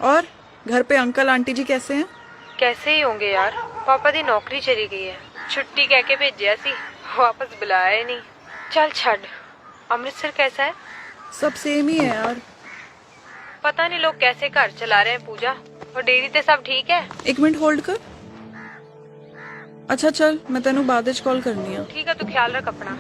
और घर पे अंकल आंटी जी कैसे हैं? कैसे ही होंगे यार, पापा दी नौकरी चली गई है, छुट्टी कह के भेजा सी, वापस बुलाया ही नहीं। चल छड़, अमृतसर कैसा है? सब सेम ही है यार। पता नहीं लोग कैसे घर चला रहे हैं पूजा, और डेरी ते सब ठीक है? 1 मिनट होल्ड कर। अच्छा चल, मैं तेनू बाद विच कॉल करनी है। ठीक है, तू ख्याल रख अपना।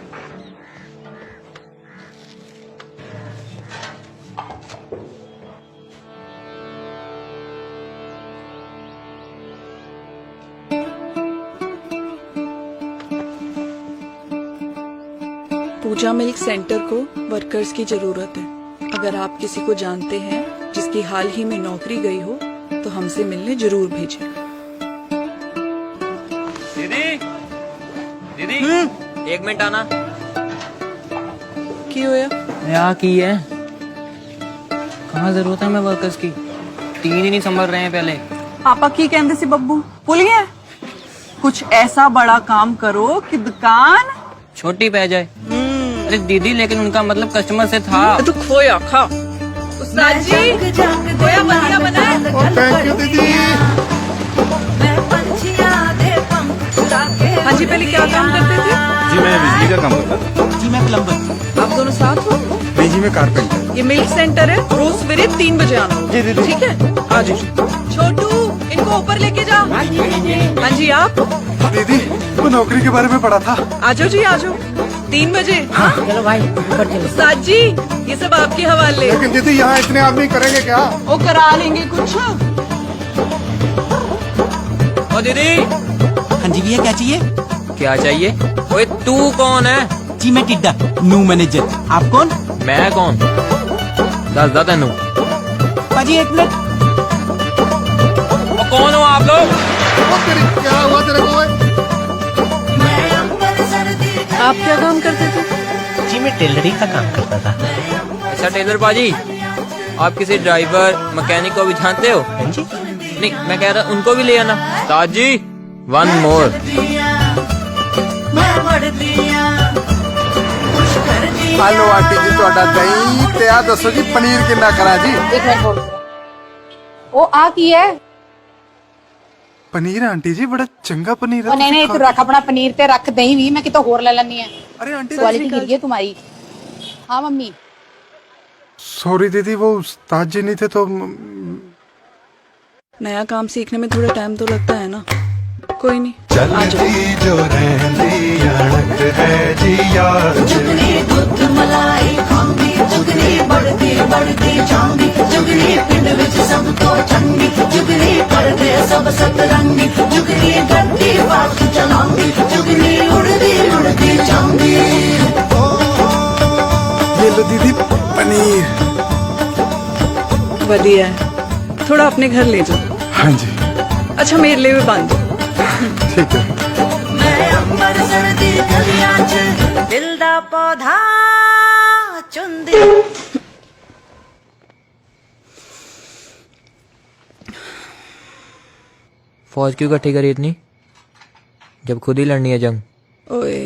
पूजा मिल्क सेंटर को वर्कर्स की जरूरत है। अगर आप किसी को जानते हैं जिसकी हाल ही में नौकरी गई हो तो हमसे मिलने जरूर भेजें। दीदी, दीदी, 1 मिनट आना। की होया? यहाँ की है, कहाँ जरूरत है हमें वर्कर्स की? 3 ही नहीं संभल रहे हैं पहले। पापा की कहते सी बब्बू भूल गया? कुछ ऐसा बड़ा काम करो कि दुकान छोटी पै जाए। अरे दीदी, लेकिन उनका मतलब कस्टमर से था। तू खोया खा। उस्ताद जी, खोया बढ़िया बना है। थैंक यू दीदी। हाँ जी, पहले क्या काम करते थे? जी मैं बिजली का काम करता था। जी मैं प्लम्बर। आप दोनों साथ हो? नहीं जी मैं कारपेंटर। ये मिल्क सेंटर है, रोज सवेरे 3 बजे आना। जी दीदी। ठीक है, आ जाओ। छोटू, इनको ऊपर लेके जा। हाँ जी आप? दीदी वो नौकरी के बारे में पढ़ा था। आ जाओ जी, आ जाओ। 3 बजे। चलो भाई ऊपर चलो। उस्ताद जी, ये सब आपके हवाले। लेकिन दीदी यहाँ इतने आदमी करेंगे क्या? वो करा लेंगे कुछ। ओ दीदी, हाँ जी भैया क्या चाहिए? क्या चाहिए? ओए तू कौन है? जी मैं टिड्डा, न्यू मैनेजर। आप कौन? मैं कौन? दस तेनू। पाजी 1 मिनट। ओ कौन हो आप लोग? क्या हुआ तेरे को? आप क्या काम करते थे? जी मैं टेलरिंग का काम करता था। अच्छा टेलर बाजी, आप किसी ड्राइवर मैकेनिक को भी जानते हो? हाँ जी। नहीं, मैं कह रहा उनको भी ले आना। उस्ताद जी, 1 मोर। हेलो आंटी जी, ਤੁਹਾਡਾ ਦਹੀਂ ਤੇ ਆ ਦੱਸੋ ਜੀ ਪਨੀਰ ਕਿੰਨਾ ਕਰਾਂ ਜੀ? 1 मिनट होल्ड करो। ओ आ की है? पनीर आंटी जी बड़ा चंगा पनीर है। ओ नहीं तू रख अपना पनीर ते रख दही भी, मैं कितो होर ले लेनी है। अरे आंटी क्वालिटी गिर गई है तुम्हारी। हाँ मम्मी। सॉरी दीदी, वो उस्ताद जी नहीं थे तो नया काम सीखने में थोड़ा टाइम तो लगता है ना। कोई नहीं, आ जाओ। चलती जो रहती अड़क है जी यार। जुगनी दुध मलाई खांदी, जुगनी बढ़ती बढ़ती जांदी, जुगनी पिंड विच सब तो चंगी, जुगनी करदे सब सतरंगी, जुगनी गड्डी बात चलांदी, जुगनी उड़दी उड़दी जांदी। ये लो दीदी पनीर। बढ़िया है, थोड़ा अपने घर ले जाओ। हाँ जी अच्छा मेरे लिए भी बांध दो। ठीक है। मैं अंबर सर्दी गलियां च दिल दा पौधा चुंदी। फौज क्यों इकट्ठी करी इतनी, जब खुद ही लड़नी है जंग? ओए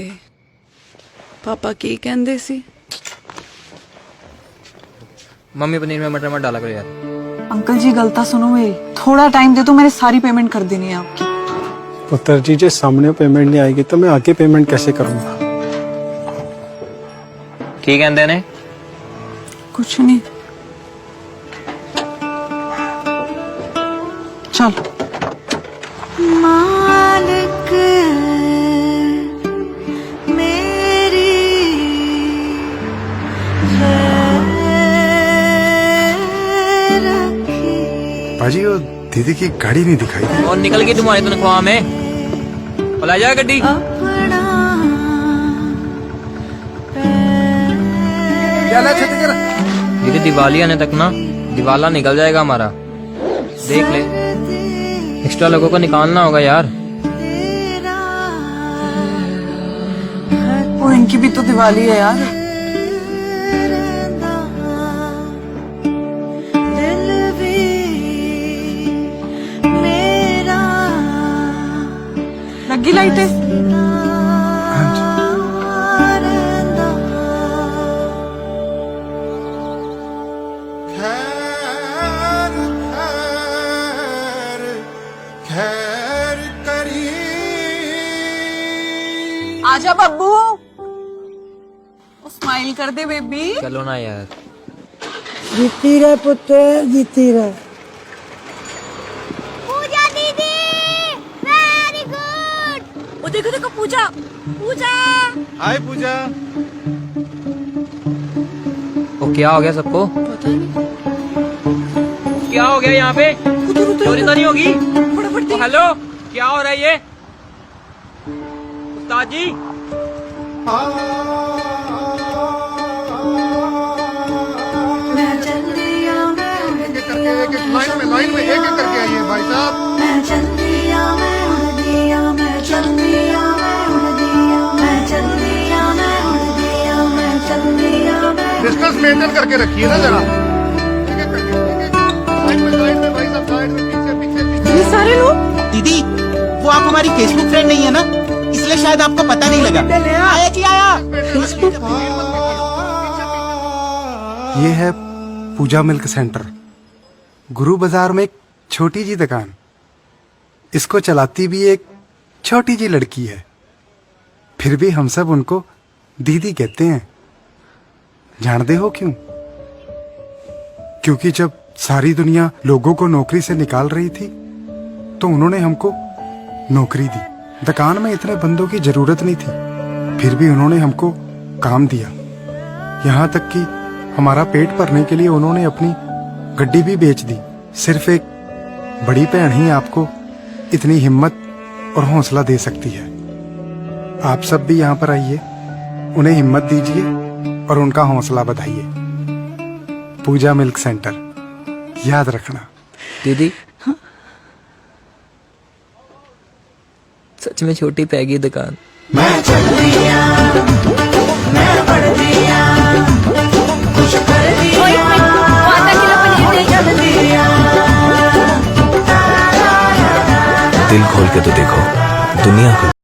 पापा की कहंदे सी? मम्मी पनीर में मटर मत डाला करो यार। अंकल जी गलता सुनो मेरी, थोड़ा टाइम दे दो, मैंने सारी पेमेंट कर देनी है आपकी। पुत्र जी जे सामने पेमेंट नहीं आएगी तो मैं आगे पेमेंट कैसे करूंगा? की कहते ने? कुछ नहीं, चल। मालिक मेरी पाजी वो दीदी की गाड़ी नहीं दिखाई दी। और निकल गई तुम्हारी तनख्वाह में, पला जा गड्डी। दीदी दिवाली आने तक ना दिवाला निकल जाएगा हमारा, देख ले। एक्स्ट्रा लोगों को निकालना होगा यार। वो इनकी भी तो दिवाली है यार। लगी लाइटें? आजा बब्बू, स्माइल कर दे बेबी। चलो ना यार। जीती रहे पुत्र, जीती रहे। पूजा दीदी वेरी गुड। वो देखो देखो पूजा, पूजा। हाय पूजा। वो क्या हो गया सबको? पता नहीं। क्या हो गया यहाँ पे? चोरी तो नहीं होगी? फटाफट ओ, हेलो, क्या हो रहा है ये? उस्ताद जी, मैं चंदिया मैं लाइन में एक एक करके आइए भाई साहब। मैं चंदिया मैं उड़ दिया, मैं चंदिया मैं उड़ दिया, मैं चंदिया मैं उड़ दिया, मैं चंदिया मैं। डिस्टेंस मेंटेन करके रखिए ना जरा। एक एक करके, साइड में भाई साहब, साइड में, पीछे पीछे पीछे। ये सारे लोग। दीदी वो आप हमारी फेसबुक फ्रेंड नहीं है ना, इसलिए शायद आपको पता नहीं लगा। आया जी आया। ये है पूजा मिल्क सेंटर, गुरु बाजार में एक छोटी जी दुकान। इसको चलाती भी एक छोटी जी लड़की है, फिर भी हम सब उनको दीदी कहते हैं। जानते हो क्यों? क्योंकि जब सारी दुनिया लोगों को नौकरी से निकाल रही थी तो उन्होंने हमको नौकरी दी। दुकान में इतने बंदों की जरूरत नहीं थी, फिर भी उन्होंने हमको काम दिया। यहाँ तक कि हमारा पेट भरने के लिए उन्होंने अपनी गड्डी भी बेच दी। सिर्फ एक बड़ी बहन ही आपको इतनी हिम्मत और हौसला दे सकती है। आप सब भी यहाँ पर आइए, उन्हें हिम्मत दीजिए और उनका हौसला बढ़ाइए। पूजा मिल्क सेंटर, याद रखना। दीदी, सच में छोटी पैगी दुकान। मैं चल दिया, मैं बढ़ दिया, कुछ कर दिया, चल दिया। दिल खोल के तो देखो, दुनिया को